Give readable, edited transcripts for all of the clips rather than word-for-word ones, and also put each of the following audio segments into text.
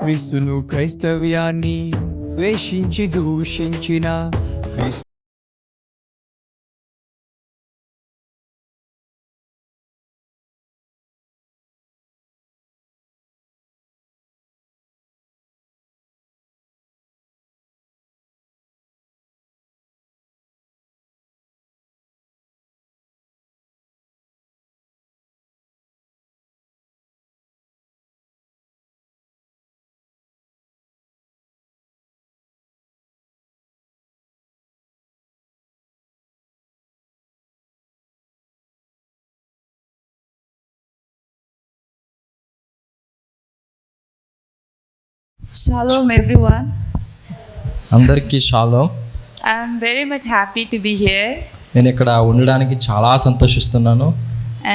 క్రీస్తును క్రైస్తవ్యాన్ని ద్వేషించి దూషించిన క్రీస్తు Shalom everyone. అందరికీ shalom. I'm very much happy to be here నేను ఇక్కడ ఉండడానికి చాలా సంతోషిస్తున్నాను.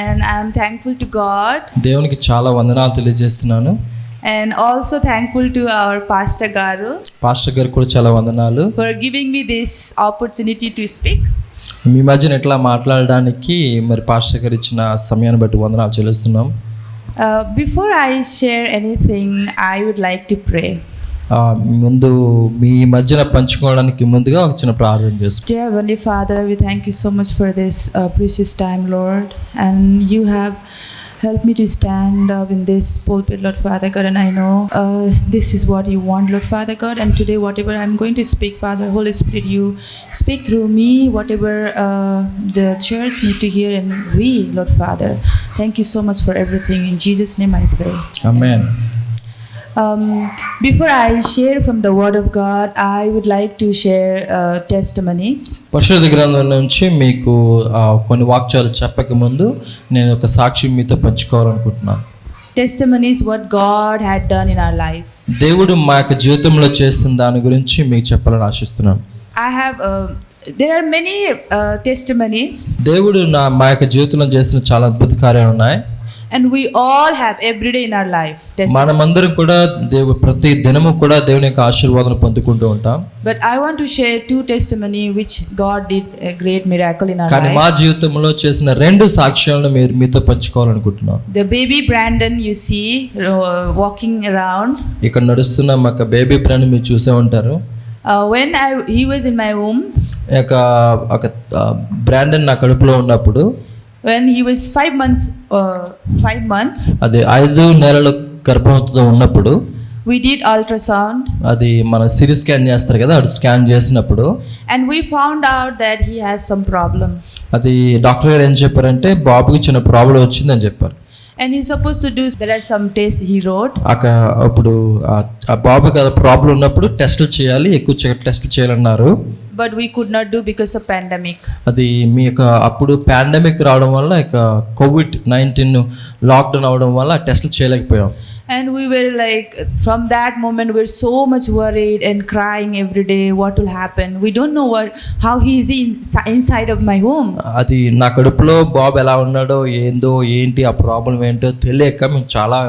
and I'm thankful to God దేవునికి చాలా వందనాలు తెలియజేస్తున్నాను. and also thankful to our Pastor Garu pastor గారికి కూడా చాలా వందనాలు for giving me this opportunity to speak. మీ మధ్యన ఎట్లా మాట్లాడడానికి మరి పాస్టర్ గారు ఇచ్చిన సమయాన్ని బట్టి వందనాలు చెల్లిస్తున్నాం. Before I share anything, I would like to pray. ముందు మీ మధ్యన పంచుకోవడానికి ముందుగా ఒక చిన్న ప్రార్థన చేసుకుంటాం. Dear Heavenly Father, we thank you so much for this precious time, Lord, and you have helped me to stand up in this pulpit, Lord Father God, and I know this is what you want, Lord Father God, and today whatever I'm going to speak, Father, Holy Spirit, you speak through me, whatever the church need to hear, and we, Lord Father, thank you so much for everything. In Jesus' name I pray. Amen. Before I share from the Word of God, I would like to share testimonies. పరిశుద్ధ గ్రంథం నుంచి మీకు కొన్ని వాక్యాలు చెప్పక ముందు నేను ఒక సాక్ష్యం మీతో పంచుకోవాలనుకుంటున్నాను. Testimonies what God had done in our lives. దేవుడు మా యొక్క జీవితంలో చేసిన దాని గురించి మీకు చెప్పాలని ఆశిస్తున్నాను. I have there are many testimonies, దేవుడు మా యొక్క జీవితంలో చేసిన చాలా అద్భుత కార్యాలు ఉన్నాయి. and we all have every day in our life testimonies. మనమందరం కూడా ప్రతి దినము కూడా దేవుని యొక్క ఆశీర్వాదం పొందుకుంటూ ఉంటాం. But I want to share two testimony which God did a great miracle in our కానీ మా lives. జీవితంలో చేసిన రెండు సాక్ష్యాలను మీతో పంచుకోవాలనుకుంటున్నాం. The baby Brandon you see walking around. ఇక్కడ నడుస్తున్న మా బేబీ ఫ్రెండ్ మీరు చూసే ఉంటారు. When he was in my womb, ఒక బ్రాండన్ నా కడుపులో ఉన్నప్పుడు, when he was 5 months, అది 5 నెలల గర్భంతో ఉన్నప్పుడు we did ultrasound, అది మన సిటీ స్కాన్ చేస్తారు కదా, అది స్కాన్ చేసినప్పుడు and we found out that he has some problem, అది డాక్టర్ గారు ఏం చెప్పారంటే బాబుకి చిన్న ప్రాబ్లం వచ్చిందని చెప్పారు. and he's supposed to do, there are some tests he wrote, అప్పుడు ఆ బాబుకి ప్రాబ్లం ఉన్నప్పుడు టెస్టులు చేయాలి, ఎక్కువ టెస్టులు చేయాలన్నారు. but we could not do because of pandemic. అది మీ యొక్క అప్పుడు పాండమిక్ రావడం వల్ల ఇక COVID-19 లాక్డౌన్ అవడం వల్ల టెస్టులు చేయలేకపోయాం. And we were like, from that moment we're so much worried and crying every day, what will happen, we don't know how he is inside of my womb. అది నా కడుపులో బాబు ఎలా ఉన్నాడో ఏందో ఏంటి ఆ ప్రాబ్లం ఏంటో తెలియక మేము చాలా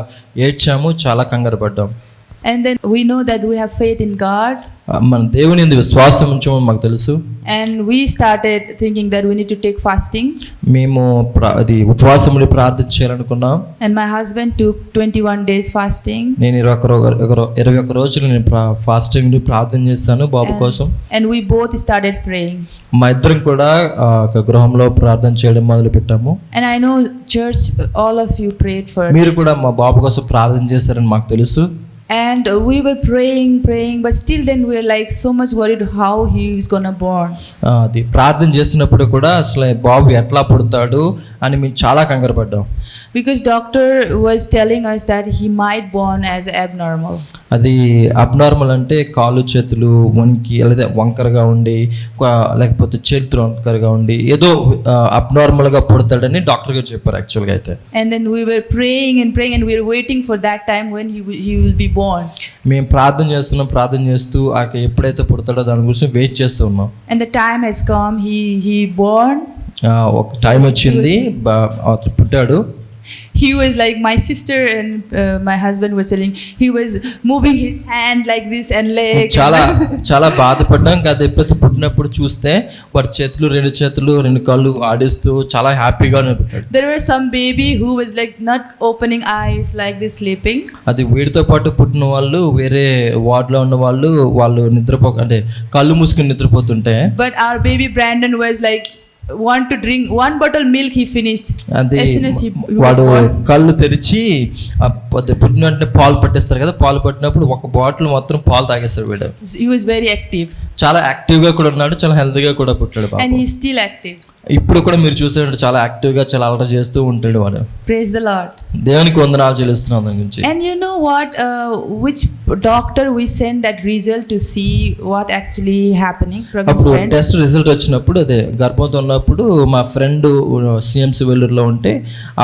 ఏడ్చాము, చాలా కంగారు పడ్డాం. And then we know that we have faith in God, మన దేవుని యందు విశ్వాసం ఉంచామని మాకు తెలుసు. and we started thinking that we need to take fasting, మేము అది ఉపవాసములు ప్రార్థన చేయాలనుకున్నాం. and my husband took 21 days fasting, నేను 21 రోజులు నేను ఫాస్టింగ్ ప్రార్థన చేస్తాను బాబు కోసం. and we both started praying, మా ఇద్దరం కూడా ఒక గృహంలో ప్రార్థన చేయడం మొదలు పెట్టాము. and I know church all of you prayed for మీరు this. కూడా మా బాబు కోసం ప్రార్థన చేశారని మాకు తెలుసు. And we were praying, but still then we were like so much worried how he is gonna born. అది ప్రార్థన చేస్తున్నప్పుడు కూడా అసలు బాబు ఎట్లా పుడతాడు అని మేము చాలా కంగారు పడ్డాం. Because doctor was telling us that he might born as abnormal. అది అబ్నార్మల్ అంటే కాళ్ళు చేతులు వణికి లేదా వంకరగా ఉండి, లేకపోతే చేతులు వంకరగా ఉండి ఏదో అబ్నార్మల్గా పుడతాడని డాక్టర్ గారు చెప్పారు యాక్చువల్గా అయితే. And then we were praying and we were waiting for that time when he will be born. మేము ప్రార్థన చేస్తూ ఎప్పుడైతే పుడతాడో దాని గురించి వెయిట్ చేస్తూ ఉన్నాం. And the time has come, he born. ఒక టైం వచ్చింది, పుట్టాడు. He was like, my sister and my husband was telling, he was moving his hand like this and leg. చాలా బాధపడ్డాం కదా. ఎప్పుడైతే పుట్టిన పుట్టినప్పుడు చూస్తే వాడి చేతులు, రెండు చేతులు, రెండు కాళ్ళు ఆడిస్తూ చాలా హ్యాపీగానే పుట్టాడు. There were some baby who was like not opening eyes like this sleeping. అది వీడితో పాటు పుట్టిన వాళ్ళు వేరే వార్డులో ఉన్న వాళ్ళు అంటే కళ్ళు మూసుకుని నిద్రపోతుంటే, But our baby Brandon was like want to drink one bottle milk, he finished. అది As soon as he was వాడు born. కళ్ళు తెరిచి పుట్టిన వెంటనే పాలు పట్టేస్తారు కదా, పాలు పట్టినప్పుడు ఒక బాటిల్ మొత్తం పాలు తాగేస్తాడు వీడు. He was very active. చాలా యాక్టివ్గా కూడా ఉన్నాడు, చాలా హెల్తీగా కూడా పుట్టాడు And పాపం. he's still active. ఇప్పుడు కూడా మీరు చూసేటట్టు చాలా యాక్టివ్గా చాలా అలవాటు చేస్తూ ఉంటాడు వాడు. Praise the Lord. దేవునికి వందనాలు చెల్లిస్తున్నాం దాని గురించి. And you know what? Which doctor we sent that result to see what actually happening? Pravin's అప్పుడు friend. టెస్ట్ రిజల్ట్ వచ్చినప్పుడు, అదే గర్భంతో ఉన్నప్పుడు మా ఫ్రెండ్ సిఎంసి వెల్లూరులో ఉంటే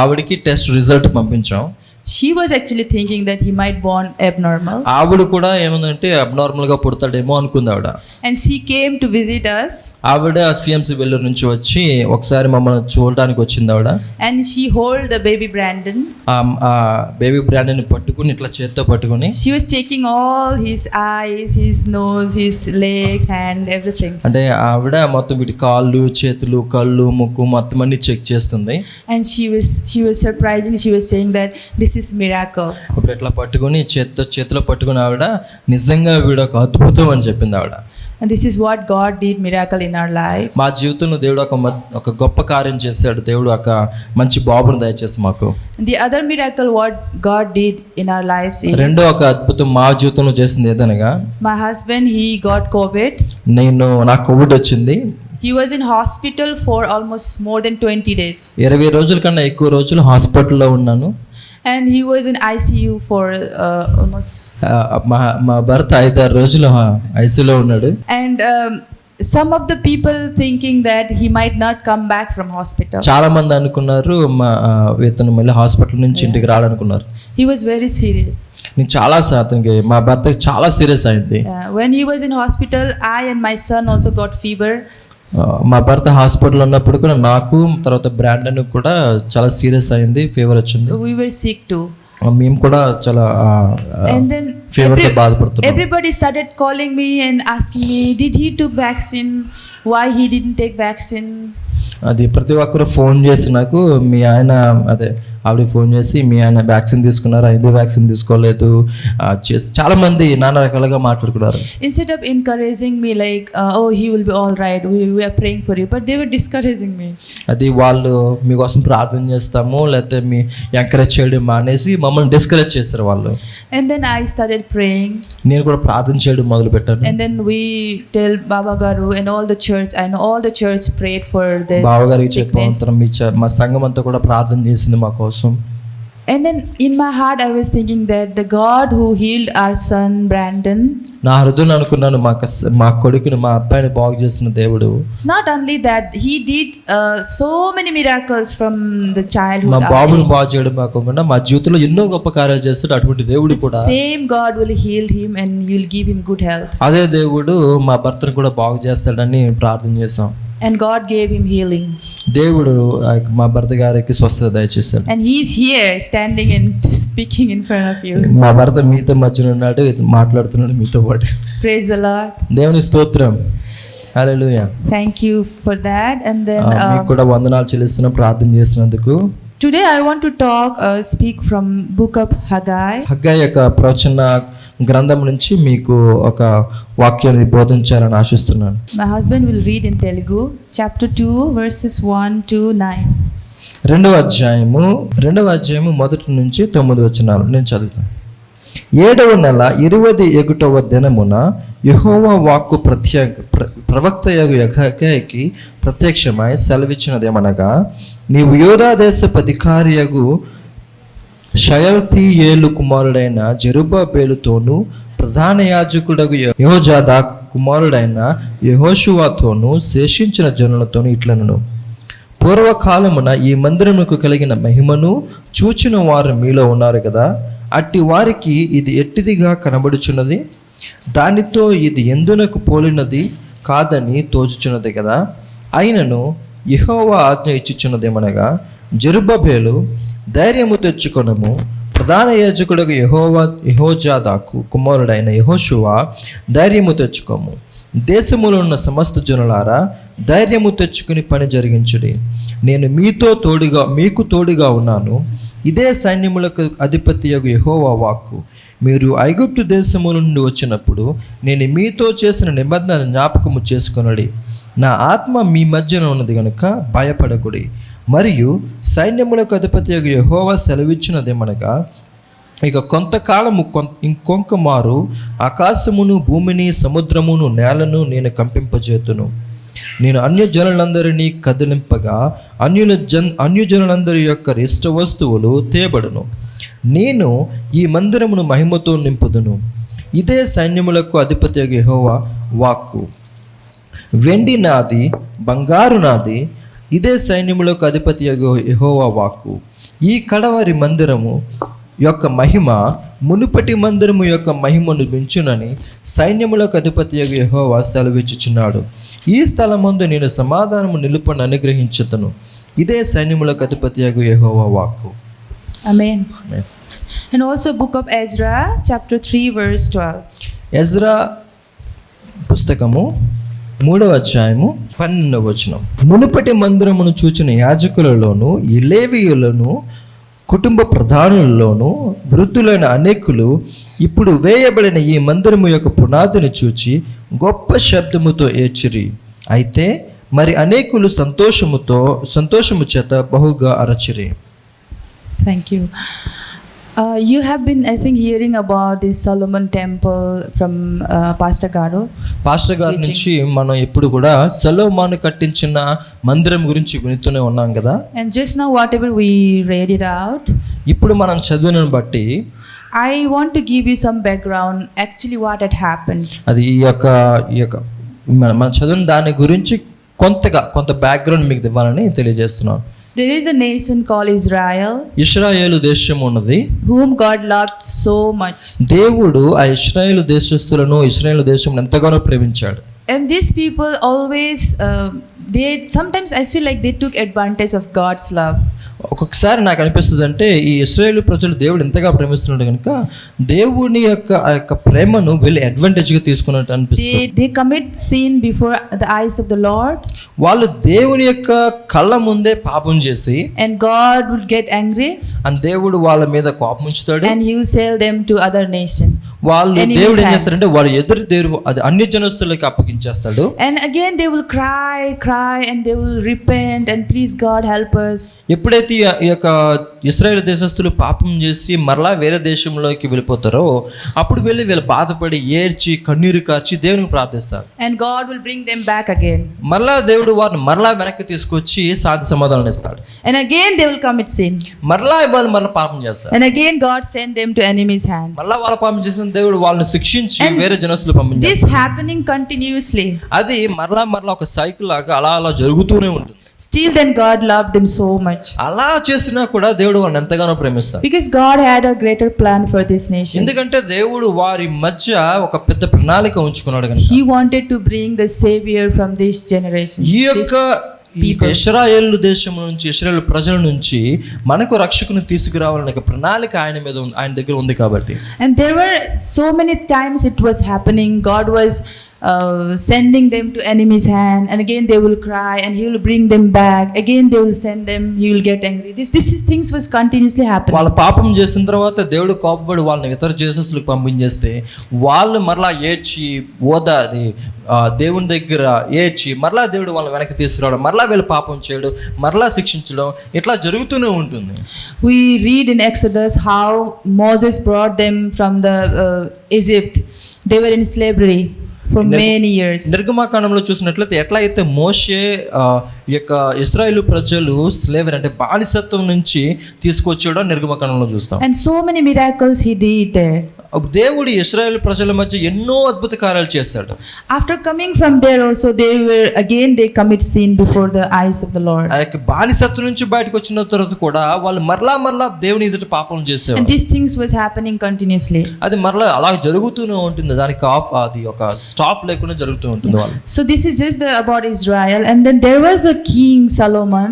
ఆవిడకి టెస్ట్ రిజల్ట్ పంపించాం. She was actually thinking that he might born abnormal. ఆవిడ కూడా ఏమందంటే అబ్నార్మల్ గా పుడతాడేమో అనుకుంది ఆవిడ. And she came to visit us. ఆవిడ సిఎంసి వెల్లూరు నుంచి వచ్చి ఒకసారి మమ్మల్ని చూడడానికి వచ్చింది ఆవిడ. And she hold the baby Brandon. ఆ బేబీ బ్రాండెన్ పట్టుకుని ఇట్లా చేత్తో పట్టుకుని She was checking all his eyes, his nose, his leg, hand, everything. అంటే ఆవిడ మొత్తం వీటి కాళ్ళు, చేతులు, కళ్ళు, ముక్కు మొత్తం అన్ని చెక్ చేస్తుంది. And she was surprising. She was saying that this is miracle. అప్పుడు ఇట్లా పట్టుకుని చేతిలో పట్టుకుని ఆవిడ నిజంగా వీడు ఒక అద్భుతం అని చెప్పింది ఆవిడ. And this is what God did miracle in our lives. మా జీవితంలో దేవుడు ఒక గొప్ప కార్యం చేశాడు. దేవుడు ఒక మంచి బాబును దయచేసి మాకు. And the other miracle what God did in our lives is రెండో ఒక అద్భుతం మా జీవితంలో చేసింది ఏదనగా, my husband, he got COVID. నాకు కోవిడ్ వచ్చింది. He was in hospital for almost more than 20 days. 20 రోజుల కన్నా ఎక్కువ రోజులు హాస్పిటల్లో ఉన్నాను. And he was in ICU for almost. మా భర్త 5-6 రోజులు ఐసీలో ఉన్నాడు. And some of the people thinking that he might not come back from hospital. చాలా మంది అనుకున్నారు ఇతను మళ్ళీ హాస్పిటల్ నుంచి ఇంటికి రాడనుకున్నారు. He was very serious. నేను చాలా అతనికి మా భర్తకి చాలా సీరియస్ అయింది. When he was in hospital, I and my son also got fever. మా భర్త హాస్పిటల్ ఉన్నప్పుడు కూడా నాకు, తర్వాత బ్రాండన్ కూడా చాలా సీరియస్ అయింది, ఫీవర్ వచ్చింది. We were sick too. మేము కూడా చాలా And then ఫీవర్ తో బాధపడుతున్నాం. everybody started calling me and asking me, did he took vaccine? Why he didn't take vaccine? అది ప్రతి ఒక్కరు ఫోన్ చేసి నాకు, మీ ఆయన ఆవిడ ఫోన్ చేసి, మీ ఆయన వ్యాక్సిన్ తీసుకున్నారా, ఎందుకు వ్యాక్సిన్ తీసుకోలేదు, చాలా మంది నానా రకాలుగా మాట్లాడుకున్నారు. Instead of encouraging me like, oh he will be all right, we are praying for you, but they were discouraging me. అది వాళ్ళు మీకోసం ప్రార్థన చేస్తాము లేకపోతే మీ ఎంకరేజ్ చేయడం మానేసి మమ్మల్ని డిస్కరేజ్ చేస్తారు వాళ్ళు. And then I started praying. నేను కూడా ప్రార్థన చేయడం మొదలు పెట్టాను. And then we tell Baba Garu and all the church, I know all the church prayed for this బావగారికి sickness. చెప్పిన మా సంఘం అంతా కూడా ప్రార్థన చేసింది మా కోసం. And then in my heart I was thinking that the God who healed our son Brandon, నా హృదయం అనుకున్నాను, మా కొడుకుని, మా అబ్బాయిని బాగు చేసిన దేవుడు. it's not only that he did so many miracles from the childhood. మా బాబుని బాగు చేయడం కాకుండా మా జీవితంలో ఎన్నో గొప్ప కార్యాలు చేస్తాడు. అటువంటి దేవుడు కూడా, same God will heal him and he will give him good health. అదే దేవుడు మా భర్తను కూడా బాగు చేస్తాడని ప్రార్థన చేశాం. And God gave him healing. దేవుడు మా భర్త గారికి స్వస్థత దయచేశాడు. And he is here standing and speaking in front of you. మా భర్త మీతో మధ్యన ఉన్నాడు, మాట్లాడుతున్నాడు మీతో పాటు. Praise the Lord. దేవుని స్తోత్రం. హల్లెలూయా. Thank you for that. And then మీకు కూడా వందనాలు చెల్లిస్తున్నాం ప్రార్థన చేసినందుకు. today I want to speak from book of Haggai. Haggai యొక్క ప్రవచన గ్రంథం నుంచి మీకు ఒక వాక్యాన్ని బోధించాలని ఆశిస్తున్నాను. My husband will read in Telugu, chapter 2, verses 1 to 9. రెండవ అధ్యాయము 1 నుంచి 9 వచనాలు నేను చదువుతాను. 7వ నెల 21వ దినమున యెహోవా వాక్కు ప్రవక్తయగు హగ్గైకి ప్రత్యక్షమై సెలవిచ్చినదేమనగా, నీవు యూదా దేశపు అధికారియగు షయల్తీయేలు కుమారుడైన జెరుబ్బాబెలుతోనూ ప్రధాన యాజకుడగు యెహోజాదా కుమారుడైన యెహోషువతోనూ శేషించిన జనులతోనూ ఇట్లనను, పూర్వకాలమున ఈ మందిరముకు కలిగిన మహిమను చూచిన వారు మీలో ఉన్నారు కదా, అట్టి వారికి ఇది ఎట్టిదిగా కనబడుచున్నది, దానితో ఇది ఎందునకు పోలినది కాదని తోచుచున్నది కదా. అయినను యెహోవా ఆజ్ఞ ఇచ్చుచున్నదేమనగా, జెరుబ్బాబెలు ధైర్యము తెచ్చుకొనము, ప్రధాన యాజకుడకు యెహోజాదాకు కుమారుడైన యెహోషువ ధైర్యము తెచ్చుకోము, దేశములో ఉన్న సమస్త జనులారా ధైర్యము తెచ్చుకుని పని జరిగించుడి. నేను మీకు తోడుగా ఉన్నాను. ఇదే సైన్యములకు అధిపతియగు యెహోవా వాక్కు. మీరు ఐగుప్తు దేశము నుండి వచ్చినప్పుడు నేను మీతో చేసిన నిబంధన జ్ఞాపకము చేసుకొనుడి. నా ఆత్మ మీ మధ్యన ఉన్నది గనుక భయపడకుడి. మరియు సైన్యములకు అధిపతియగు యెహోవా సెలవిచ్చినదేమనగా, ఇక కొంతకాలము ఇంకొంక మారు ఆకాశమును భూమిని సముద్రమును నేలను నేను కంపింపజేతును. నేను అన్యజనులందరినీ కదిలింపగా అన్యజనులందరి యొక్క ఇష్ట వస్తువులు తేబడును. నేను ఈ మందిరమును మహిమతో నింపుదును. ఇదే సైన్యములకు అధిపతి యెహోవా వాక్కు. వెండి నాది, బంగారు నాది. ఇదే సైన్యములకు అధిపతి యెహోవా వాక్కు. ఈ కడవరి మందిరము యొక్క మహిమ మునుపటి మందిరము యొక్క మహిమను మించునని సైన్యములకు అధిపతి యెహోవా సెలవిచ్చుచున్నాడు. ఈ స్థలమందు నేను సమాధానము నిలుపను అనుగ్రహించుతను. ఇదే సైన్యములకు అధిపతి యెహోవా వాక్కు. Amen. And also book of Ezra chapter 3 verse 12. Ezra పుస్తకము 3వ అధ్యాయము 12వ వచనం. మునుపటి మందిరమును చూచిన యాజకులలోను ఈ లేవీయులను కుటుంబ ప్రధానులలోను వృద్ధులైన అనేకులు ఇప్పుడు వేయబడిన ఈ మందిరము యొక్క పునాదిని చూచి గొప్ప శబ్దముతో ఏడ్చిరి. అయితే మరి అనేకులు సంతోషము చేత బహుగా అరచిరి. Thank you. You have been, I think, hearing about this Solomon temple from Pastor Garu. Pastor గారి నుంచి మనం ఎప్పుడు కూడా సొలొమోను కట్టించిన మందిరం గురించి వింటూనే ఉన్నాం కదా. And just now whatever we read it out, ఇప్పుడు మనం చదివిన బట్టి I want to give you some background actually what had happened. అది ఈ యొక్క మనం చదివిన దాని గురించి కొంత బ్యాక్గ్రౌండ్ మీకు ఇవ్వాలని తెలియజేస్తున్నాను. There is a nation called Israel, ఇశ్రాయేలు దేశం ఉన్నది, whom God loved so much. దేవుడు ఆ ఇశ్రాయేలు దేశస్తులను ఇశ్రాయేలు దేశం ఎంతగానో ప్రేమించాడు. And these people always sometimes I feel like they took advantage of God's love. ఒక్కొక్కసారి నాకు అనిపిస్తుంది అంటే ఈ ఇశ్రాయేలు ప్రజలు దేవుడు ఎంతగా ప్రేమిస్తున్నాడు కనుక దేవుని యొక్క ప్రేమను వీళ్ళు అడ్వాంటేజ్గా తీసుకున్నట్టు అనిపిస్తుంది. They commit sin before the eyes of the Lord. వాళ్ళు దేవుని యొక్క కళ్ళ ముందే పాపం చేసి And God would get angry. and దేవుడు వాళ్ళ మీద కోపం ఉంచుతాడు. And He will sell them to other nation. వాళ్ళు దేవుడు ఏం చేస్తారంటే వాళ్ళ ఎదురు దేవుడు అది అన్ని జనస్తులకి అప్పగించేస్తాడు. And again they will cry and they will repent and please God help us. ఎప్పుడైతే ఈ యొక్క ఇశ్రాయేలు దేశస్తులు పాపం చేసి మరలా వేరే దేశంలోకి వెళ్ళిపోతారో అప్పుడు వీళ్ళు బాధపడి ఏడ్చి కన్నీరు కార్చి దేవునికి ప్రార్థిస్తారు. And God will bring them back again. మరలా దేవుడు వారిని మరలా వెనక్కి తీసుకొచ్చి శాంతి సమాధానం ఇస్తాడు. And again they will commit sin. మరలా వాళ్ళు పాపం చేస్తారు. And again God send them to enemy's hand. మరలా వాళ్ళ పాపం చేసిన దేవుడు వాళ్ళని శిక్షించి వేరే జనస్తులు పంపించారు. This happening continuously. అది మరలా ఒక సైకిల్ లాగా అలా జరుగుతూనే ఉంటుంది. Still then God loved them so much. అలా చేసినా కూడా దేవుడు వాళ్ళని ఎంతగానో ప్రేమిస్తాడు. Because God had a greater plan for this nation. ఎందుకంటే దేవుడు వారి మధ్య ఒక పెద్ద ప్రణాళిక ఉంచుకున్నాడు కనుక. He wanted to bring the savior from this generation. ఈ ఇశ్రాయేలు దేశం నుంచి ఇశ్రాయేలు ప్రజల నుంచి మనకు రక్షకుని తీసుకురావాలనే ప్రణాళిక ఆయన దగ్గర ఉంది కాబట్టి. And there were so many times it was happening. God was sending them to enemy's hand, and again they will cry and He will bring them back. Again they will send them, He will get angry. This things was continuously happening. వాళ్ళ పాపం చేసిన తర్వాత దేవుడు కోపపడి వాళ్ళని ఇతర దేశస్తులకు పంపించేస్తే వాళ్ళు మరలా ఏడ్చి దేవుని దగ్గర ఏడ్చి మరలా దేవుడు వాళ్ళని వెనక్కి తీసుకురావడం, మరలా వీళ్ళు పాపం చేయడం, మరలా శిక్షించడం ఇట్లా జరుగుతూనే ఉంటుంది. We read in Exodus how Moses brought them from the Egypt. They were in slavery for many years. నిర్గమకాండంలో చూసినట్లయితే ఎట్లా అయితే మోషే యొక్క ఇశ్రాయేలు ప్రజలు స్లేవరీ అంటే బానిసత్వం నుంచి తీసుకొచ్చాడో నిర్గమకాండంలో చూస్తాం. And so many miracles He did there. దేవుడు ఇశ్రాయేలు ప్రజల మధ్య ఎన్నో అద్భుత కార్యాలు చేస్తాడు. After coming from there also they commit sin before the eyes of the Lord. ఆ యొక్క బానిసత్వం నుంచి బయటకు వచ్చిన తర్వాత కూడా వాళ్ళు మరలా దేవుని ఎదుట పాపం చేసేవారు. And these things was happening continuously. అది మరలా అలా జరుగుతూనే ఉంటుంది. దానికి అది ఒక స్టాప్ లేకుండా జరుగుతూ ఉంటుంది వాళ్ళు. So this is just about Israel, and then there was a king Solomon.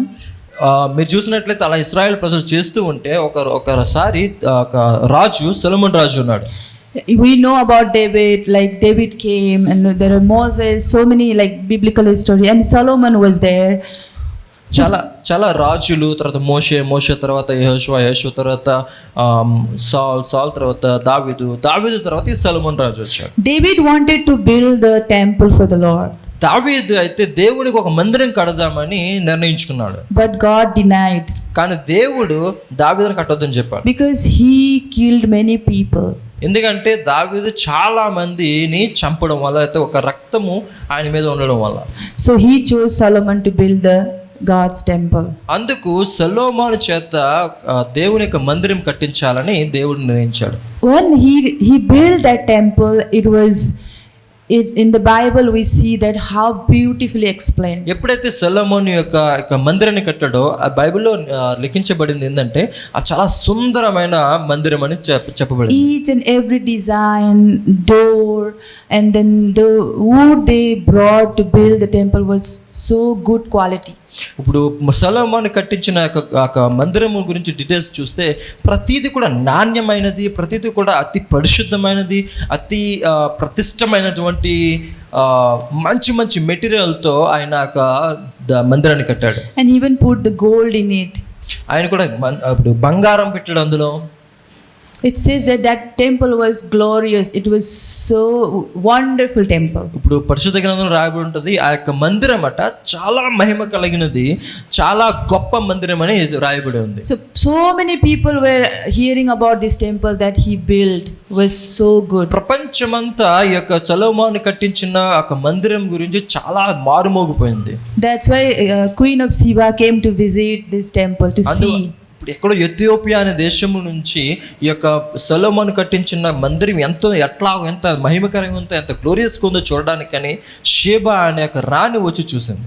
మీరు చూసినట్లయితే అలా ఇశ్రాయేల్ ప్రజలు చేస్తూ ఉంటే ఒకసారి ఒక రాజు సొలొమోను రాజు ఉన్నాడు. We know about David, like David came and there are Moses, so many like biblical history, and Solomon was there. చాలా చాలా రాజులు, తర్వాత మోషే తర్వాత యెహోషువ తర్వాత సాల్ తర్వాత దావీదు తర్వాత ఈ సొలొమోను రాజు వచ్చాడు. David wanted to build the temple for the Lord. దావీదు అయితే దేవునికి ఒక మందిరం కడదామని నిర్ణయించుకున్నాడు. But God denied. కానీ దేవుడు దావీదుని కట్టొద్దని చెప్పాడు. Because he killed many people. ఎందుకంటే దావీదు చాలా మందిని చంపడం వల్ల, అయితే ఒక రక్తము ఆయన మీద ఉండడం వల్ల. So he chose Solomon to build the God's temple. అందుకు సొలొమోను చేత దేవుని యొక్క మందిరం కట్టించాలని దేవుడు నిర్ణయించాడు. When he built that temple, in the Bible we see that how beautifully explained. ఎప్పుడైతే సొలొమోను యొక్క మందిరాన్ని కట్టాడో ఆ బైబిల్లో లిఖించబడింది ఏంటంటే అది చాలా సుందరమైన మందిరం అని చెప్పబడింది. Each and every design, door, and then the wood they brought to build the temple was so good quality. ఇప్పుడు సొలొమోను కట్టించిన మందిరం గురించి డీటెయిల్స్ చూస్తే ప్రతిదీ కూడా నాణ్యమైనది, ప్రతిదీ కూడా అతి పరిశుద్ధమైనది, అతి ప్రతిష్టమైనటువంటి మంచి మెటీరియల్తో ఆయన మందిరాన్ని కట్టాడు. And he even put the gold in it. ఆయన కూడా ఇప్పుడు బంగారం పెట్టాడు అందులో. It says that temple was glorious. It was so wonderful temple. ఇప్పుడు పరిశుద్ధ గ్రంథంలో రాయబడి ఉంటుంది ఆ యొక్క మందిరం అట చాలా మహిమ కలిగినది, చాలా గొప్ప మందిరం అని రాయబడి ఉంది. So many people were hearing about this temple that he built was so good. ప్రపంచమంతా ఈ యొక్క సొలొమోను కట్టించిన ఒక మందిరం గురించి చాలా మారుమోగిపోయింది. That's why Queen of Sheba came to visit this temple to see. ఇప్పుడు ఎక్కడో ఎథియోపియా అనే దేశము నుంచి ఈ యొక్క సొలొమోను కట్టించిన మందిరం ఎంత మహిమకరంగా ఉందో, ఎంత గ్లోరియస్గా ఉందో చూడడానికని షేబా అనే ఒక రాణి వచ్చి చూసింది.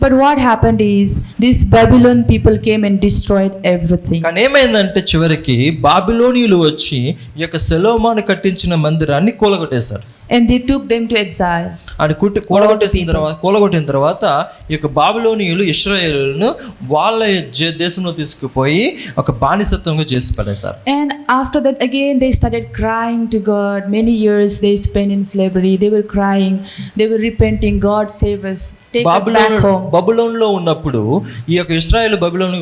But what happened is this Babylon people came and destroyed everything. కానీ ఏమైందంటే చివరికి బాబిలోనీయులు వచ్చి ఈ యొక్క సొలొమోను కట్టించిన మందిరాన్ని కూలగొట్టేశారు. And they took them to exile. అని కూలగొట్టిన తర్వాత ఈ యొక్క బాబిలోనీయులు ఇశ్రాయేలును వాళ్ళ దేశంలో తీసుకుపోయి ఒక బానిసత్వంగా చేసి పడేశారు. And after that again they started crying to God. Many years they spent in slavery. They were crying. They were repenting. God save us. Take us back home. బబులోనులో ఉన్నప్పుడు ఈ యొక్క ఇశ్రాయేలు బబులోను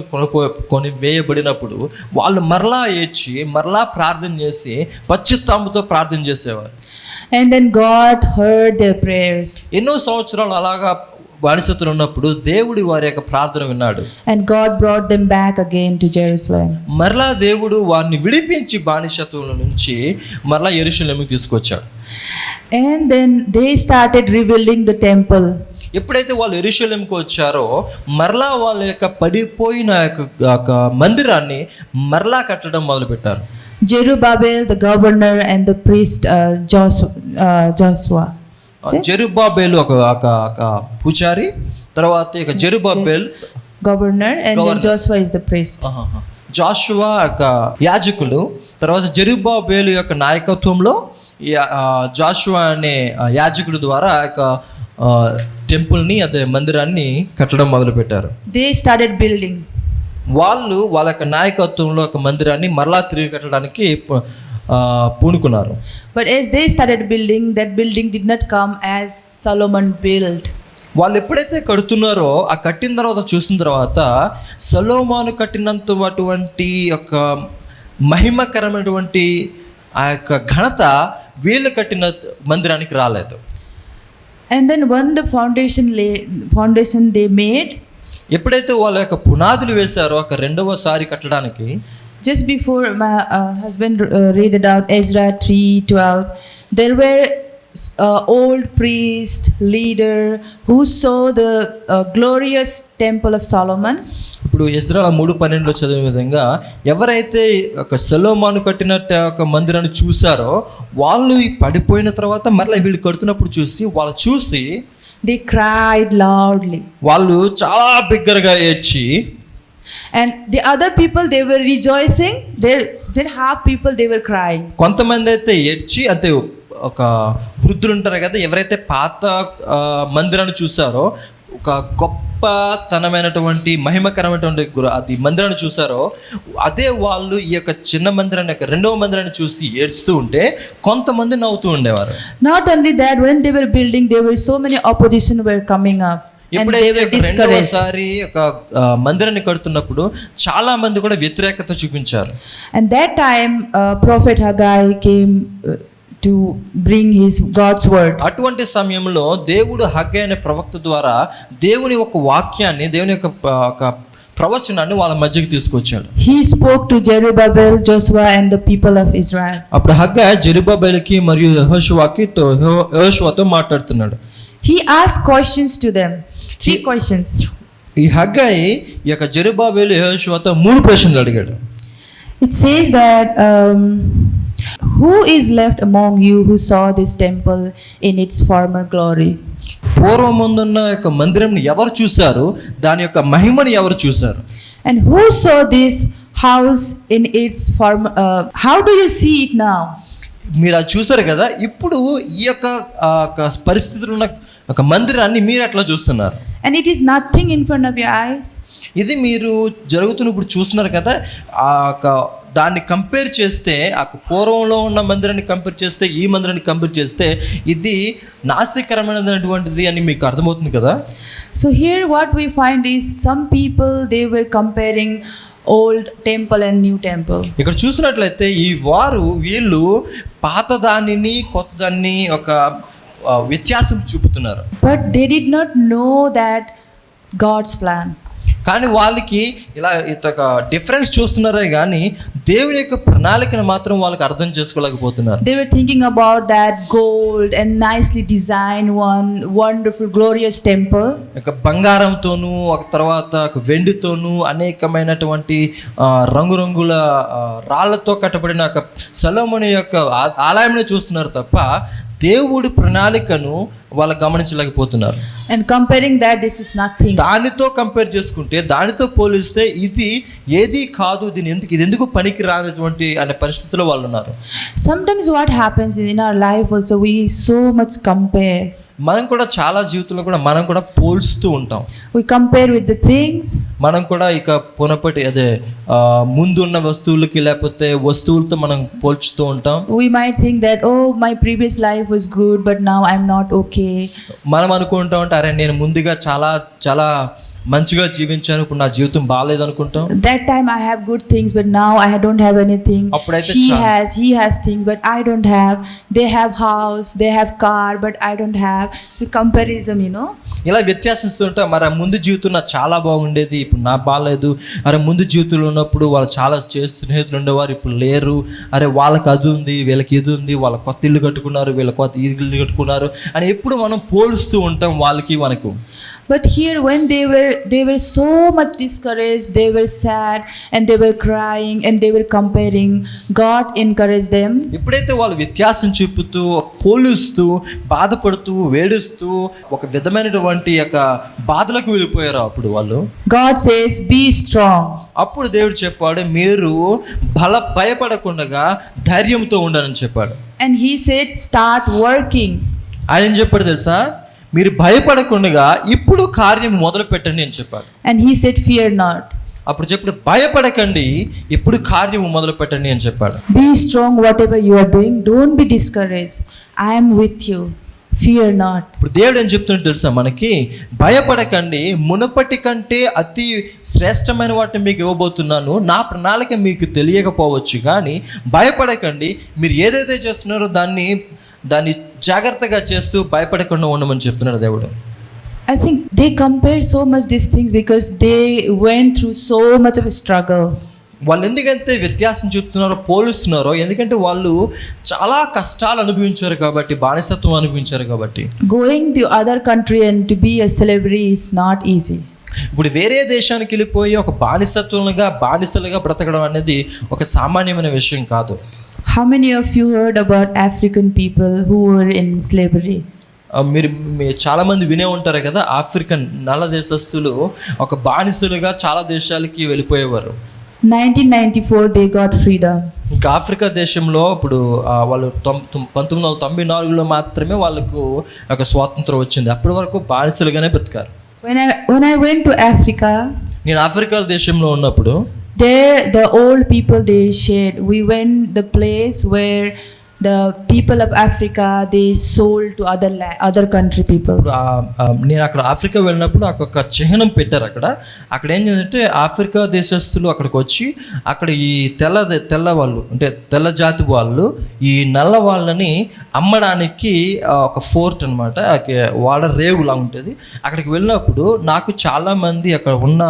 కొని వేయబడినప్పుడు వాళ్ళు మరలా ఏడ్చి మరలా ప్రార్థన చేసి పశ్చాత్తాపంతో ప్రార్థన చేసేవారు. And then God heard their prayers. ఎన్నో సంవత్సరాలు అలాగా బానిసత్వంలో ఉన్నప్పుడు దేవుడు వారి యొక్క ప్రార్థన విన్నాడు. And God brought them back again to Jerusalem. మరలా దేవుడు వారిని విడిపించి బానిసత్వంలో నుంచి మరలా యెరూషలేముకి తీసుకొచ్చాడు. And then they started rebuilding the temple. ఎప్పుడైతే వాళ్ళు యెరూషలేముకి వచ్చారో మరలా వాళ్ళ యొక్క పడిపోయిన యొక్క మందిరాన్ని మరలా కట్టడం మొదలుపెట్టారు. Zerubbabel, the governor, and the priest Joshua. జెరుబ్బాబెలు ఒక పూజారి, తర్వాత ఇక జెరుబ్బాబెల్ governor, and then Joshua is the priest. Jashuva యొక్క యాజకులు, తర్వాత జెరుబ్బాబెలు యొక్క నాయకత్వంలో జాషువా అనే యాజకుడు ద్వారా యొక్క టెంపుల్ని అదే మందిరాన్ని కట్టడం మొదలుపెట్టారు. They started building. వాళ్ళ యొక్క నాయకత్వంలో ఒక మందిరాన్ని మరలా తిరిగి కట్టడానికి పూనుకున్నారు. But as they started building, that building did not come as Solomon built. వాళ్ళు ఎప్పుడైతే కడుతున్నారో ఆ కట్టిన తర్వాత చూసిన తర్వాత సొలొమోను కట్టినంతటువంటి యొక్క మహిమకరమైనటువంటి ఆ యొక్క ఘనత వీళ్ళు కట్టిన మందిరానికి రాలేదు. And then when the foundation they made, ఎప్పుడైతే వాళ్ళ యొక్క పునాదులు వేశారో ఒక రెండవసారి కట్టడానికి, just before my husband read it out Ezra 3:12, there were old priest leader who saw the glorious temple of Solomon. ఇప్పుడు ఎజ్రా 3:12 చదివే విధంగా ఎవరైతే ఒక సొలొమోను కట్టిన ఒక మందిరాన్ని చూసారో వాళ్ళు పడిపోయిన తర్వాత మరలా వీళ్ళు కడుతున్నప్పుడు చూసి they cried loudly. వాళ్ళు చాలా బిగ్గరగా ఏడ్చి, and the other people they were rejoicing. There half people they were crying. కొంతమంది అయితే ఏడ్చి, అంటే ఒక వృద్ధులు ఉంటారు కదా, ఎవరైతే పాత మందిరాన్ని చూసారో ఒక గొప్ప గొప్పతనమైనటువంటి మహిమకరమైనటువంటి అది మందిరాన్ని చూసారో అదే వాళ్ళు ఈ యొక్క చిన్న మందిరాన్ని యొక్క రెండవ మందిరాన్ని చూసి ఏడ్చుతూ ఉంటే కొంతమంది నవ్వుతూ ఉండేవారు. Not only that, when they were building, there were so many opposition were coming up. And they were discouraged. రెండోసారి ఒక మందిరాన్ని కడుతున్నప్పుడు చాలా మంది కూడా వ్యతిరేకత చూపించారు. And that time prophet Haggai came to bring his God's word. అటువంటి సమయంలో దేవుడు హగ్గై అనే ప్రవక్త ద్వారా దేవుని ఒక వాక్యాన్ని, దేవుని యొక్క ప్రవచనాన్ని వాళ్ళ మధ్యకి తీసుకొచ్చాడు. He spoke to Zerubbabel, Joshua and the people of Israel. అప్పుడు హగ్గై జెరుబ్బయలుకి మరియు యెహోషువతో మాట్లాడుతున్నాడు. He asked questions to them. 3 questions. ఈ హగ్గై ఈ యొక్క జెరుబ్బయలు యెహోషువతో 3 ప్రశ్నలు అడిగాడు. It says that who is left among you who saw this temple in its former glory? పూర్వముందున్న యొక్క మందిరంని ఎవరు చూశారు, దాని యొక్క మహిమని ఎవరు చూశారు? And who saw this house in its former how do you see it now? మీరు అది చూసారు కదా, ఇప్పుడు ఈ యొక్క పరిస్థితులు ఉన్న ఒక మందిరాన్ని మీరు ఎట్లా చూస్తున్నారు? And it is nothing in front of your eyes. ఇది మీరు జరుగుతున్నప్పుడు చూస్తున్నారు కదా, దాన్ని కంపేర్ చేస్తే ఆ పూర్వంలో ఉన్న మందిరాన్ని కంపేర్ చేస్తే ఈ మందిరాన్ని కంపేర్ చేస్తే ఇది నాశకరమైనటువంటిది అని మీకు అర్థమవుతుంది కదా. So here what we find is some people they were comparing old temple and new temple. ఇక్కడ చూసినట్లయితే వీళ్ళు పాత దానిని కొత్త దాన్ని ఒక వ్యత్యాసం చూపుతున్నారు. But they did not know that God's plan. కానీ వాళ్ళకి ఇలా ఒక డిఫరెన్స్ చూస్తున్నారే కానీ దేవుని యొక్క ప్రణాళికను మాత్రం వాళ్ళకి అర్థం చేసుకోలేకపోతున్నారు. They were thinking about that gold and nicely designed one wonderful glorious temple. ఒక బంగారంతోనూ ఒక తర్వాత ఒక వెండితోనూ అనేకమైనటువంటి రంగురంగుల రాళ్లతో కట్టబడిన ఒక సొలొమోను యొక్క ఆలయాన్ని చూస్తున్నారు తప్ప దేవుడి ప్రణాళికను వాళ్ళు గమనించలేకపోతున్నారు. And comparing that, this is nothing. దానితో కంపేర్ చేసుకుంటే, దానితో పోలిస్తే ఇది ఏది కాదు, ఇది ఎందుకు పనికి రానటువంటి అనే పరిస్థితిలో వాళ్ళు ఉన్నారు. Sometimes what happens in our life also, we so much compare. మనం కూడా చాలా జీవితంలో కూడా మనం కూడా పోల్చుతూ ఉంటాం. We compare with the things. మనం కూడా ఇక పునపటి ముందున్న వస్తువులకి లేకపోతే వస్తువులతో మనం పోల్చుతూ ఉంటాం. We might think that oh my previous life was good but now I'm not okay. మనం అనుకుంటా ఉంటాం అరే నేను ముందుగా చాలా చాలా మంచిగా జీవించాను, ఇప్పుడు నా జీవితం బాగాలేదు అనుకుంటాం. That time I have good things but now I don't have anything. He has things but I don't have. They have house, they have car but I don't have. The comparison, you know. ఇలా వ్యత్యాసిస్తుంటే మరి ముందు జీవితం నాకు చాలా బాగుండేది, ఇప్పుడు నాకు బాగాలేదు. అరే ముందు జీవితంలో ఉన్నప్పుడు వాళ్ళు చాలా స్నేహితులు ఉండేవారు, ఇప్పుడు లేరు. అరే వాళ్ళకి అది ఉంది, వీళ్ళకి ఇది ఉంది, వాళ్ళ కొత్త ఇల్లు కట్టుకున్నారు, వీళ్ళ కొత్త ఇల్లు కట్టుకున్నారు అని ఎప్పుడు మనం పోలుస్తూ ఉంటాం వాళ్ళకి మనకు. But here when they were so much discouraged, they were sad and they were crying and they were comparing, God encouraged them. ఎప్పుడైతే వాళ్ళు వ్యత్యాసం చూపుతూ పోలుస్తూ బాధపడుతూ వేడుస్తూ ఒక విధమైనటువంటి యొక్క బాధలకు వెళ్ళిపోయారు అప్పుడు వాళ్ళు. God says be strong. అప్పుడు దేవుడు చెప్పాడు మీరు భయపడకుండా ధైర్యంతో ఉండాలని చెప్పాడు. And he said start working. ఆయన ఏం చెప్పాడు తెలుసా, మీరు భయపడకుండా ఇప్పుడు కార్యం మొదలు పెట్టండి అని చెప్పాడు. And he said fear not. అప్పుడు చెప్పాడు భయపడకండి, ఇప్పుడు కార్యం మొదలు పెట్టండి అని చెప్పాడు. Be strong whatever you are doing, don't be discouraged. I am with you. Fear not. ఇప్పుడు దేవుడు ఏం చెప్తున్నాడు తెలుసా మనకి, భయపడకండి, మునుపటి కంటే అతి శ్రేష్టమైన వాటిని మీకు ఇవ్వబోతున్నాను. నా ప్రణాళిక మీకు తెలియకపోవచ్చు కానీ భయపడకండి, మీరు ఏదైతే చేస్తున్నారో దాన్ని జాగ్రత్తగా చేస్తూ భయపడకుండా ఉండమని చెప్తున్నాడు దేవుడు. I think they compare so much these things because they went through so much of a struggle. వాళ్ళు ఎందుకంటే వ్యత్యాసం చూపుతున్నారో పోలుస్తున్నారో, ఎందుకంటే వాళ్ళు చాలా కష్టాలు అనుభవించారు కాబట్టి, బానిసత్వం అనుభవించారు కాబట్టి. Going to other country and to be a slavery is not easy. ఇప్పుడు వేరే దేశానికి వెళ్ళిపోయి ఒక బానిసలుగా బ్రతకడం అనేది ఒక సామాన్యమైన విషయం కాదు. How many of you heard about African people who were in slavery? మీరు చాలా మంది వినే ఉంటారు కదా, ఆఫ్రికన్ నల్ల దేశస్తులు ఒక బానిసలుగా చాలా దేశాలకి వెళ్ళిపోయేవారు. 1994 they got freedom. ఇంకా ఆఫ్రికా దేశంలో ఇప్పుడు వాళ్ళు 1994లో మాత్రమే వాళ్ళకు ఒక స్వాతంత్రం వచ్చింది. అప్పటి వరకు బానిసలుగానే బ్రతికారు. When I went to Africa, నేను ఆఫ్రికా దేశంలో ఉన్నప్పుడు there the old people they shared. We went the place where the people of Africa they sold to other country people. నేను అక్కడ ఆఫ్రికా వెళ్ళినప్పుడు అక్కడ ఒక చిహ్నం పెట్టారు. అక్కడ ఏం చేయాలంటే ఆఫ్రికా దేశస్తులు అక్కడికి వచ్చి అక్కడ ఈ తెల్ల వాళ్ళు అంటే తెల్ల జాతి వాళ్ళు ఈ నల్ల వాళ్ళని అమ్మడానికి ఒక ఫోర్ట్ అనమాట, వాళ్ళ రేవులా ఉంటుంది. అక్కడికి వెళ్ళినప్పుడు నాకు చాలామంది అక్కడ ఉన్న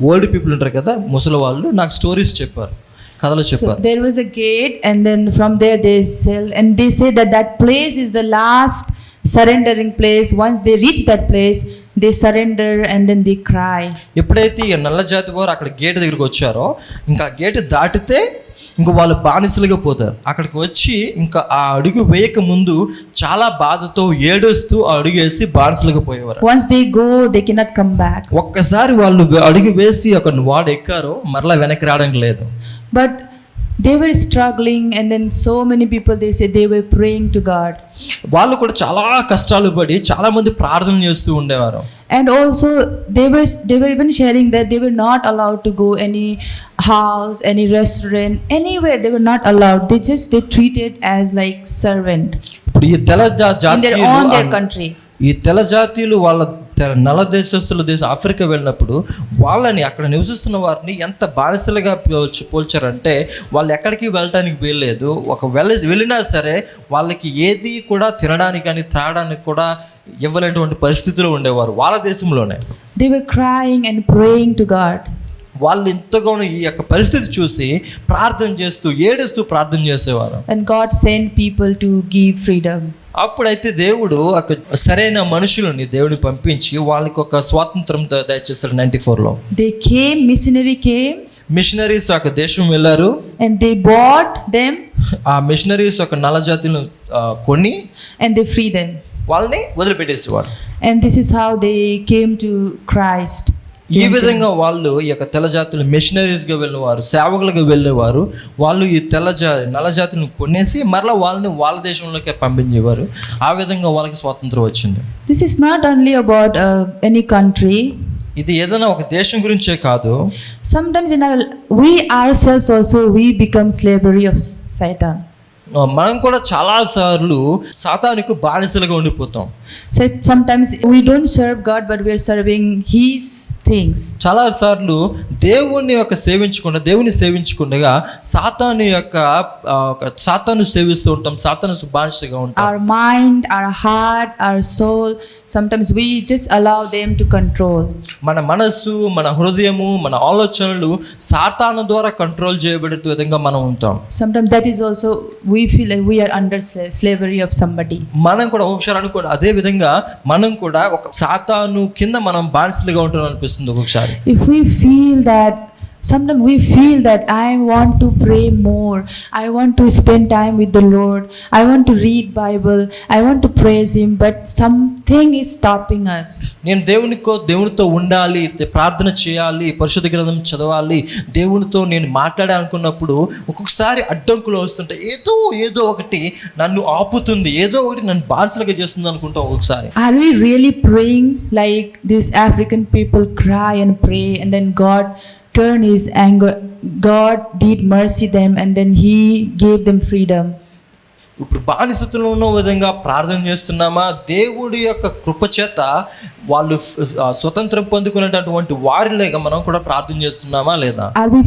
ఓల్డ్ పీపుల్ ఉంటారు కదా, ముసలి వాళ్ళు, నాకు స్టోరీస్ చెప్పారు, కథలు చెప్పారు. So there was a gate and then from there they sell and they say that place is the last surrendering place. Once they reach that place they surrender and then they cry. ఎప్పుడైతే ఈ నల్ల జాతి వారు అక్కడ gate దగ్గరికి వచ్చారో ఇంకా gate దాటితే ఇంకా వాళ్ళు బానిసలుగా పోతారు. అక్కడికి వచ్చి ఇంకా ఆ అడుగు వేయక ముందు చాలా బాధతో ఏడుస్తూ ఆ అడుగు వేసి బానిసలుగా పోయేవారు. Once they go they cannot come back. ఒక్కసారి వాళ్ళు అడుగు వేసి ఒక వాడు ఎక్కారో మరలా వెనక్కి రావడానికి లేదు. But they were struggling and then so many people they said they were praying to God. వాళ్ళు కూడా చాలా కష్టాలు పడి చాలా మంది ప్రార్థన చేస్తూ ఉండేవారు. And also they were even sharing that they were not allowed to go any house, any restaurant, anywhere. They were not allowed. They treated as like servant ఇప్పుడు ఈ తెల్ల on their country. ఈ తెల్ల జాతీయులు వాళ్ళ నల్ల దేశస్తుల ఆఫ్రికా వెళ్ళినప్పుడు వాళ్ళని అక్కడ నివసిస్తున్న వారిని ఎంత బానిసలుగా పోల్చారంటే వాళ్ళు ఎక్కడికి వెళ్ళడానికి వీల్లేదు. వెళ్ళినా సరే వాళ్ళకి ఏది కూడా తినడానికి కానీ త్రాగడానికి కూడా ఇవ్వలేనటువంటి పరిస్థితిలో ఉండేవారు వాళ్ళ దేశంలోనే. They were crying and praying to God. వాళ్ళు ఎంతగానో ఈ యొక్క పరిస్థితి చూసి ప్రార్థన చేస్తూ ఏడుస్తూ ప్రార్థన చేసేవారు. And God sent people to give freedom. అప్పుడైతే దేవుడు అక్కడ సరైన మనుషులని దేవుని పంపించి వాళ్ళకి ఒక స్వాతంత్రం దయచేశారు. 94లో మిషనరీస్ ఒక దేశం వెళ్ళారు. And they bought them. ఆ మిషనరీస్ ఒక నల్ల జాతులను కొని and they free them. వాళ్ళని వదిలిపెట్టేసేవారు. And this is how they came to Christ. ఈ విధంగా వాళ్ళు ఈ యొక్క తెల్ల జాతులు మిషనరీస్గా వెళ్ళేవారు, సేవకులుగా వెళ్ళేవారు. వాళ్ళు ఈ నల్ల జాతులను కొనేసి మరలా వాళ్ళని వాళ్ళ దేశంలోకి పంపించేవారు. ఆ విధంగా వాళ్ళకి స్వాతంత్రం వచ్చింది. This is not only about any country. ఇది ఏదైనా ఒక దేశం గురించే కాదు. Sometimes we ourselves also we become slavery of Satan. మనం కూడా చాలా సార్లు సాతానుకు బానిసలుగా ఉండిపోతాం. So sometimes we don't serve God but we are serving his things. చాలా సార్లు దేవుని సేవించకుండా సాతాను సేవిస్తూ ఉంటాం, సాతాను బానిసగా ఉంటాం. Our mind, our heart, our soul, sometimes we just allow them to control. మన మనస్సు, మన హృదయము, మన ఆలోచనలు సాతాను ద్వారా కంట్రోల్ చేయబడే విధంగా మనం ఉంటాం. Sometimes that is also we feel that we are under slavery of somebody. మనం కూడా ఒకసారి అనుకోండి, అదే విధంగా మనం కూడా ఒక సాతాను కింద మనం బానిసలుగా ఉంటాం అనిపిస్తుంది ఒకసారి. If we feel that sometimes we feel that I want to pray more, I want to spend time with the Lord, I want to read Bible, I want to praise him, but something is stopping us. నేను దేవునితో ఉండాలి, ప్రార్థన చేయాలి, పరిశుద్ధ గ్రంథం చదవాలి, దేవునితో నేను మాట్లాడాలనుకున్నప్పుడు ఒక్కొక్కసారి అడ్డంకులు వస్తుంటే ఏదో ఒకటి నన్ను ఆపుతుంది, ఏదో ఒకటి నన్ను బానిసలుగా చేస్తుంది అనుకుంటా ఒక్కొక్కసారి. Are we really praying like these African people cry and pray and then God turn his anger, God did mercy them and then he gave them freedom? ఇప్పుడు బానిసత్వంలో ఉన్న విధంగా ప్రార్థన చేస్తున్నామా? దేవుడి యొక్క కృప చేత వాళ్ళు స్వతంత్రం పొందుకునేటటువంటి వారిలాగా మనం కూడా ప్రార్థన చేస్తున్నామా లేదా? Are we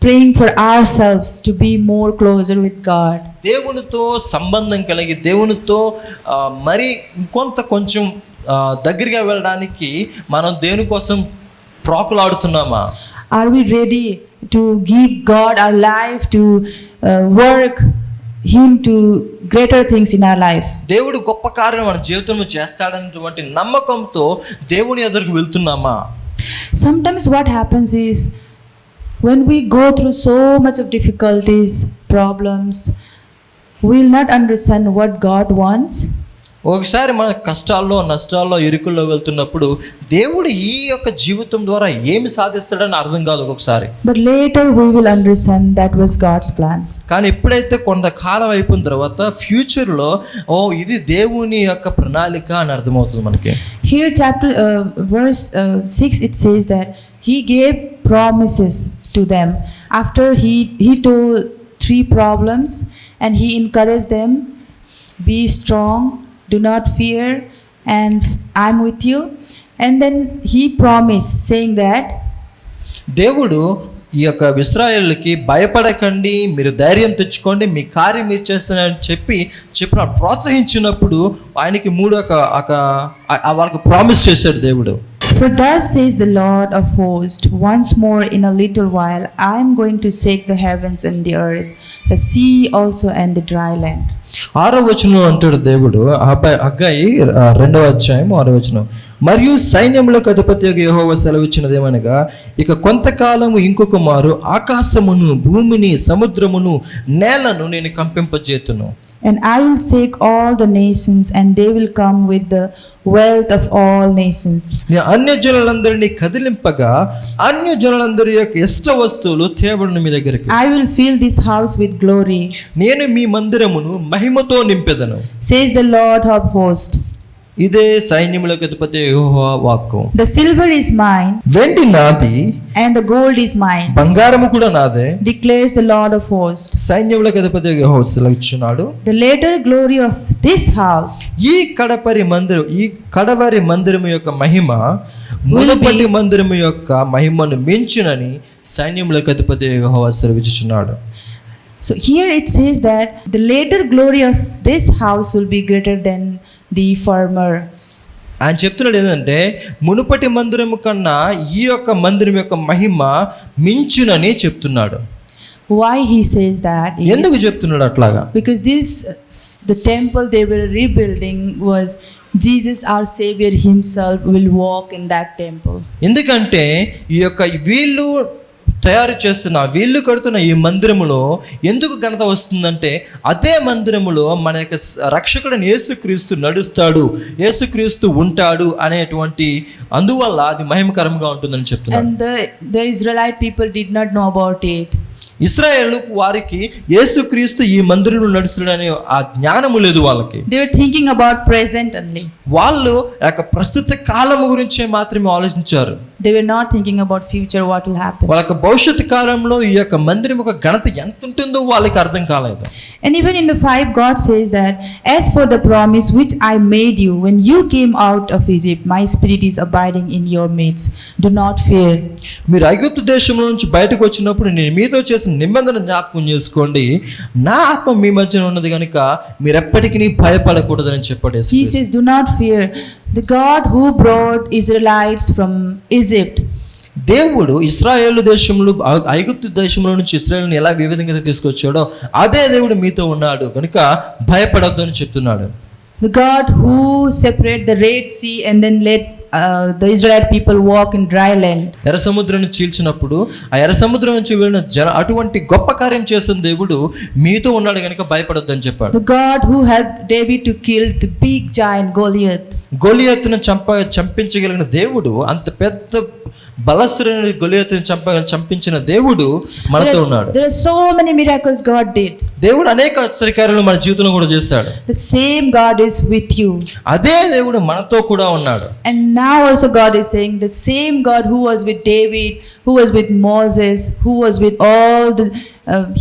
praying for ourselves to be more closer with God? దేవునితో సంబంధం కలిగి దేవునితో మరి కొంచెం దగ్గరగా వెళ్ళడానికి మనం దేవుని కోసం ప్రాకులాడుతున్నామా? Are we ready to give God our life, to work him to greater things in our lives? దేవుడు గొప్ప కార్యం మన జీవితంలో చేస్తాడనేటువంటి నమ్మకంతో దేవుని ఎదురుకు వెళ్తున్నామా? Sometimes what happens is when we go through so much of difficulties, problems, we will not understand what God wants. ఒకసారి మన కష్టాల్లో, నష్టాల్లో, ఇరుకుల్లో వెళ్తున్నప్పుడు దేవుడు ఈ యొక్క జీవితం ద్వారా ఏమి సాధిస్తాడని అర్థం కాదు ఒక్కొక్కసారి. But later we will understand that was God's plan. కానీ ఎప్పుడైతే కొంతకాలం అయిపోయిన తర్వాత ఫ్యూచర్లో ఇది దేవుని యొక్క ప్రణాళిక అని అర్థమవుతుంది మనకి. Here verse 6 it says that he gave promises to them. After he told 3 problems and he encouraged them, be strong, do not fear, and I'm with you. And then he promised saying that దేవుడు ఈ యొక్క ఇశ్రాయేలుకి భయపడకండి, మీరు ధైర్యం తెచ్చుకోండి, మీ కార్యం మీరు చేస్తానని చెప్పిన ప్రోత్సహించినప్పుడు ఆయనకి వాళ్ళకి ప్రామిస్ చేశాడు దేవుడు. For thus says the Lord of hosts, once more in a little while I am going to shake the heavens and the earth, the sea also and the dry land. 6వ వచనంలో అంటాడు దేవుడు, హగ్గయి 2వ అధ్యాయం 6వ వచనం, మరియు సైన్యములకు అధిపతి యెహోవా సెలవిచ్చినదేమనగా, ఇక కొంతకాలము ఇంకొక మారు ఆకాశమును, భూమిని, సముద్రమును, నేలను నేను కంపింపజేతును. And I will shake all the nations, and they will come with the wealth of all nations. నేను అన్యజనులందరినీ కదిలింపగా అన్యజనులందరి యొక్క ఇష్ట వస్తువులు తేబడును మీ దగ్గరికి. I will fill this house with glory. నేను మీ మందిరమును మహిమతో నింపెదను, says the Lord of hosts. ఇదే సైన్యములకు అధిపతి యెహోవా వాక్కు. The silver is mine, వెండి నాది, and the gold is mine, బంగారము కూడా నాదే, declares the Lord of hosts. సైన్యములకు అధిపతి యెహోవా సెలవిచ్చున్నాడు. The later glory of this house, ఈ కడవరి మందిరము యొక్క మహిమ మునుపటి మందిరము యొక్క మహిమను మించునని సైన్యములకు అధిపతి యెహోవా సెలవిచ్చుచున్నాడు. So here it says that the later glory of this house will be greater than the former. ఆయన చెప్తున్నాడు ఏంటంటే, మునుపటి మందిరము కన్నా ఈ యొక్క మందిరం యొక్క మహిమ మించునని చెప్తున్నాడు. Why he says that? ఎందుకు చెప్తున్నాడు అట్లాగా? Because the temple they were rebuilding was Jesus our Savior himself will walk in that temple. ఎందుకంటే ఈ యొక్క వీళ్ళు కడుతున్న ఈ మందిరములో ఎందుకు ఘనత వస్తుందంటే, అదే మందిరములో మన యొక్క రక్షకుడైన యేసుక్రీస్తు నడుస్తాడు, యేసుక్రీస్తు ఉంటాడు అనేటువంటి అందువల్ల అది మహిమకరంగా ఉంటుందని చెప్తున్నారు. And the Israelite people did not know about it. ఇశ్రాయేలు వారికి యేసుక్రీస్తు ఈ మందిరంలో నడుస్తున్నాడనే ఆ జ్ఞానము లేదు వాళ్ళకి. They were thinking about present only. వాళ్ళు యొక్క ప్రస్తుత కాలము గురించే మాత్రమే ఆలోచించారు. They were not thinking about future, what will happen. వాళ్ళ యొక్క భవిష్యత్తు కాలంలో ఈ యొక్క మందిరం యొక్క ఘనత ఎంత ఉంటుందో వాళ్ళకి అర్థం కాలేదు. And even in the 5 God says that, as for the promise which I made you when you came out of Egypt, my spirit is abiding in your midst, do not fear. మీరు ఐగుప్తు దేశంలో నుంచి బయటకు వచ్చినప్పుడు నేను మీతో చేసిన నిబంధన జ్ఞాపకం చేసుకోండి, నా ఆత్మ మీ మధ్యన ఉన్నది కనుక మీరు ఎప్పటికీ భయపడకూడదని చెప్పాడు. He says, do not fear. The God who brought Israelites from Egypt, దేవుడు ఇశ్రాయేలు దేశంలో ఐగుప్తు దేశంలో నుంచి ఇశ్రాయేలుని ఎలా ఏ విధంగా తీసుకొచ్చాడో అదే దేవుడు మీతో ఉన్నాడు కనుక భయపడొద్దు అని చెప్తున్నాడు. The God who separated the Red Sea and then let the Israelite people walk in dry land. ఎర్ర సముద్రాన్ని చీల్చినప్పుడు ఆ ఎర్ర సముద్రం నుంచి వెళ్ళిన అటువంటి గొప్ప కార్యం చేసిన దేవుడు మీతో ఉన్నాడు కనుక భయపడొద్దని చెప్పాడు. The God who helped David to kill the big giant Goliath. గొలియాతును చంపించగలిగిన దేవుడు, అంత పెద్ద బలస్తుడైన గొలియాతును చంపించిన దేవుడు మనతో ఉన్నాడు. There are so many miracles God did. దేవుడు అనేక ఆశ్చర్యకార్యాలు మన జీవితంలో కూడా చేస్తాడు. The same God is with you. అదే దేవుడు మనతో కూడా ఉన్నాడు. And now also God is saying the same God who was with David, who was with Moses, who was with all the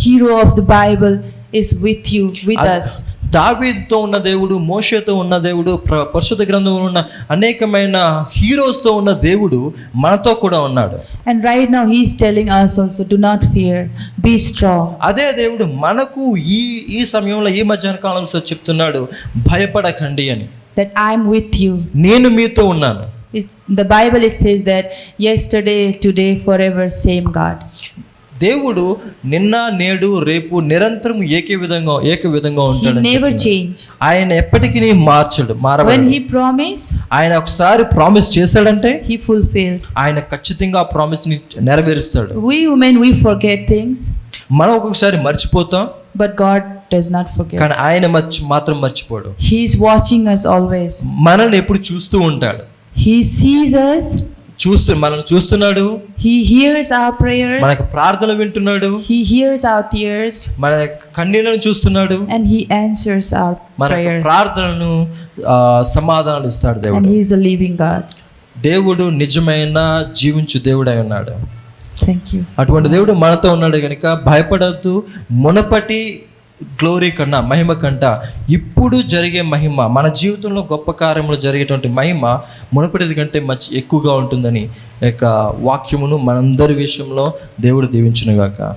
hero of the Bible is with you, with us. దావీదుతో ఉన్న దేవుడు, మోషేతో ఉన్న దేవుడు, పరిశుద్ధ గ్రంథంలో ఉన్న అనేకమైన హీరోస్తో ఉన్న దేవుడు మనతో కూడా ఉన్నాడు. And right now he is telling us also, do not fear, be strong. అదే దేవుడు మనకు ఈ సమయంలో ఈ మధ్యాహ్న కాలంలో చెప్తున్నాడు, భయపడకండి అని. That I am with you. నేను మీతో ఉన్నాను. The Bible it says that yesterday, today, forever, same God. దేవుడు నిన్న నేడు రేపు నిరంతరం ఏక విధంగా He ఉంటాడు. never change. ఆయన ఎప్పటికీ మారడు. When he promise, ఆయన ఒకసారి ప్రామిస్ చేశాడంటే he fulfills. ఆయన ఖచ్చితంగా ఆ ప్రామిస్ ని నెరవేరుస్తాడు. We women, we forget things, మనం ఒక్కొక్కసారి మర్చిపోతాం, but God does not forget. కానీ ఆయన మాత్రం మర్చిపోడు. He is watching us always. మనల్ని ఎప్పుడు చూస్తూ ఉంటాడు. He sees us. మనల్ని చూస్తున్నాడు. He hears our prayers. మనకు ప్రార్థన వింటున్నాడు. He hears our tears. మన కన్నీళ్లను చూస్తున్నాడు. And he answers our మన prayers. ప్రార్థనలను సమాధానాలు ఇస్తాడు And దేవుడు. he is the living God. దేవుడు నిజమైన జీవించు దేవుడై ఉన్నాడు. Thank you. అటువంటి దేవుడు మనతో ఉన్నాడు కనుక భయపడద్దు. మునపటి గ్లోరీ కన్నా, మహిమ కంట ఇప్పుడు జరిగే మహిమ, మన జీవితంలో గొప్ప కార్యములు జరిగేటువంటి మహిమ మునపటిది కంటే ఎక్కువగా ఉంటుందని యొక్క వాక్యమును మనందరి విషయంలో దేవుడు దీవించునుగాక.